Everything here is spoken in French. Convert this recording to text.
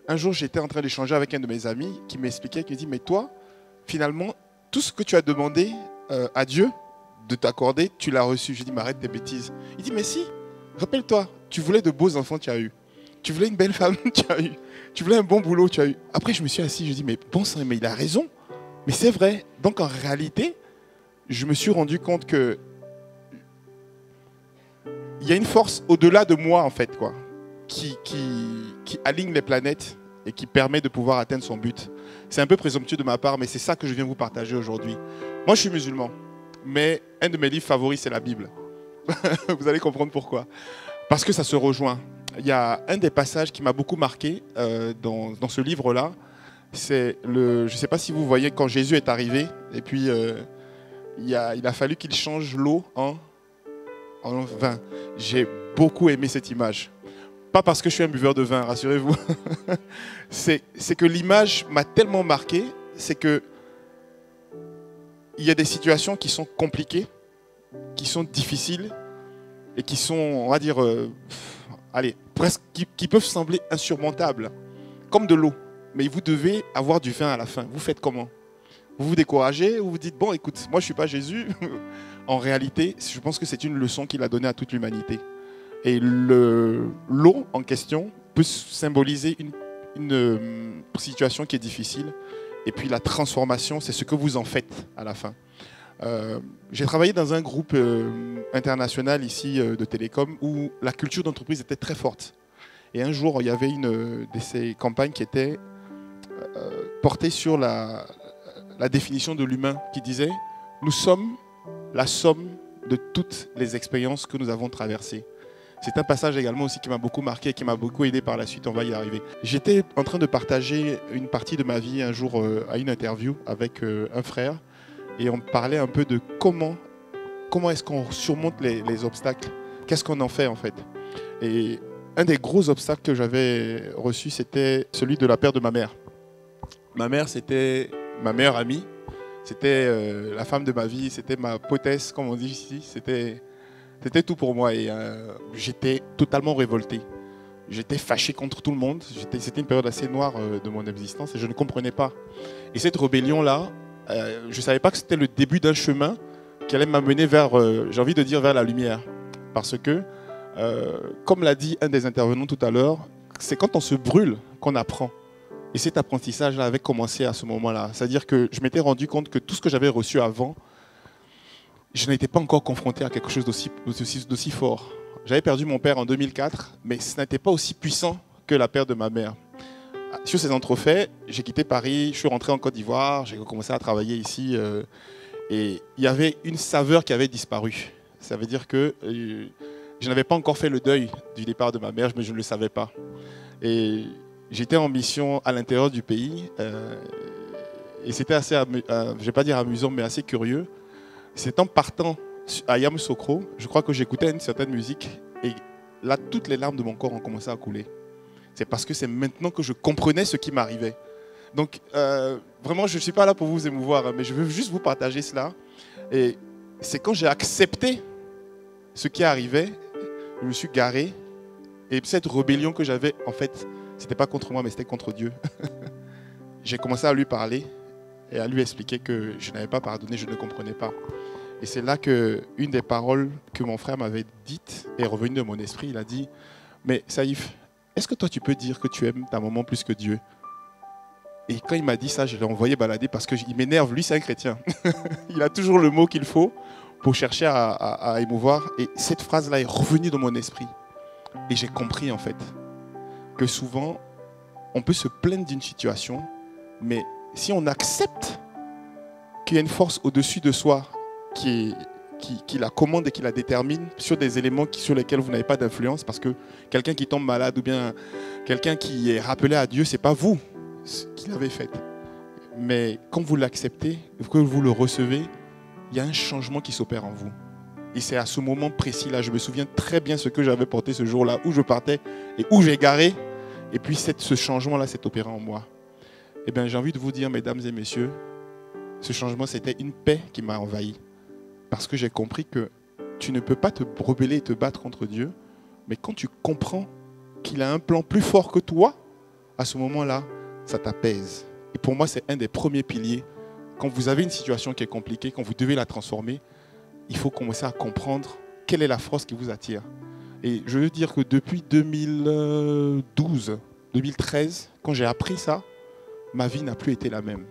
un jour, j'étais en train d'échanger avec un de mes amis qui m'expliquait, qui me dit, mais toi, finalement, tout ce que tu as demandé à Dieu de t'accorder, tu l'as reçu. Je dis, mais arrête tes bêtises. Il dit, mais si, rappelle-toi, tu voulais de beaux enfants, tu as eu. Tu voulais une belle femme, tu as eu. Tu voulais un bon boulot, tu as eu. Après, je me suis assis, je dis, mais bon sang, mais il a raison. Mais c'est vrai. Donc, en réalité, je me suis rendu compte que il y a une force au-delà de moi, en fait, quoi, qui aligne les planètes et qui permet de pouvoir atteindre son but. C'est un peu présomptueux de ma part, mais c'est ça que je viens vous partager aujourd'hui. Moi, je suis musulman, mais un de mes livres favoris, c'est la Bible. Vous allez comprendre pourquoi. Parce que ça se rejoint. Il y a un des passages qui m'a beaucoup marqué dans ce livre-là. C'est je ne sais pas si vous voyez, quand Jésus est arrivé, et puis il a fallu qu'il change l'eau en vin. J'ai beaucoup aimé cette image. Pas parce que je suis un buveur de vin, rassurez-vous. c'est que l'image m'a tellement marqué, c'est que il y a des situations qui sont compliquées, qui sont difficiles et qui sont, on va dire, presque, qui peuvent sembler insurmontables, comme de l'eau. Mais vous devez avoir du vin à la fin. Vous faites comment? Vous vous découragez ou vous dites, bon, écoute, moi je ne suis pas Jésus. En réalité, je pense que c'est une leçon qu'il a donnée à toute l'humanité. Et l'eau en question peut symboliser une situation qui est difficile. Et puis la transformation, c'est ce que vous en faites à la fin. J'ai travaillé dans un groupe international ici de télécom où la culture d'entreprise était très forte. Et un jour, il y avait une de ces campagnes qui était portée sur la définition de l'humain qui disait « Nous sommes la somme de toutes les expériences que nous avons traversées ». C'est un passage également aussi qui m'a beaucoup marqué, qui m'a beaucoup aidé par la suite, on va y arriver. J'étais en train de partager une partie de ma vie un jour à une interview avec un frère et on parlait un peu de comment est-ce qu'on surmonte les obstacles, qu'est-ce qu'on en fait en fait. Et un des gros obstacles que j'avais reçu, c'était celui de la perte de ma mère. Ma mère, c'était ma meilleure amie, c'était la femme de ma vie, c'était ma poétesse, comme on dit ici, c'était tout pour moi et j'étais totalement révolté. J'étais fâché contre tout le monde. C'était une période assez noire de mon existence et je ne comprenais pas. Et cette rébellion-là, je ne savais pas que c'était le début d'un chemin qui allait m'amener vers, j'ai envie de dire, vers la lumière. Parce que, comme l'a dit un des intervenants tout à l'heure, c'est quand on se brûle qu'on apprend. Et cet apprentissage-là avait commencé à ce moment-là. C'est-à-dire que je m'étais rendu compte que tout ce que j'avais reçu avant, je n'étais pas encore confronté à quelque chose d'aussi fort. J'avais perdu mon père en 2004, mais ce n'était pas aussi puissant que la perte de ma mère. Sur ces entrefaits, j'ai quitté Paris, je suis rentré en Côte d'Ivoire, j'ai commencé à travailler ici et il y avait une saveur qui avait disparu. Ça veut dire que je n'avais pas encore fait le deuil du départ de ma mère, mais je ne le savais pas. Et j'étais en mission à l'intérieur du pays et c'était assez, je ne vais pas dire amusant, mais assez curieux. C'est en partant à Yamoussoukro, je crois que j'écoutais une certaine musique et là, toutes les larmes de mon corps ont commencé à couler. C'est parce que c'est maintenant que je comprenais ce qui m'arrivait. Donc, vraiment, je ne suis pas là pour vous émouvoir, mais je veux juste vous partager cela. Et c'est quand j'ai accepté ce qui arrivait, je me suis garé. Et cette rébellion que j'avais, en fait, ce n'était pas contre moi, mais c'était contre Dieu. J'ai commencé à lui parler et à lui expliquer que je n'avais pas pardonné, je ne comprenais pas. Et c'est là qu'une des paroles que mon frère m'avait dites est revenue de mon esprit. Il a dit, mais Saïf, est-ce que toi tu peux dire que tu aimes ta maman plus que Dieu? Et quand il m'a dit ça, je l'ai envoyé balader parce qu'il m'énerve. Lui, c'est un chrétien. Il a toujours le mot qu'il faut pour chercher à émouvoir. Et cette phrase-là est revenue dans mon esprit. Et j'ai compris en fait que souvent, on peut se plaindre d'une situation, mais si on accepte qu'il y a une force au-dessus de soi qui la commande et qui la détermine sur des éléments sur lesquels vous n'avez pas d'influence, parce que quelqu'un qui tombe malade ou bien quelqu'un qui est rappelé à Dieu, ce n'est pas vous qui l'avez fait. Mais quand vous l'acceptez, que vous le recevez, il y a un changement qui s'opère en vous. Et c'est à ce moment précis-là, je me souviens très bien ce que j'avais porté ce jour-là, où je partais et où j'ai garé. Et puis ce changement-là s'est opéré en moi. Eh bien, j'ai envie de vous dire, mesdames et messieurs, ce changement, c'était une paix qui m'a envahi. Parce que j'ai compris que tu ne peux pas te rebeller et te battre contre Dieu, mais quand tu comprends qu'il a un plan plus fort que toi, à ce moment-là, ça t'apaise. Et pour moi, c'est un des premiers piliers. Quand vous avez une situation qui est compliquée, quand vous devez la transformer, il faut commencer à comprendre quelle est la force qui vous attire. Et je veux dire que depuis 2012, 2013, quand j'ai appris ça, ma vie n'a plus été la même.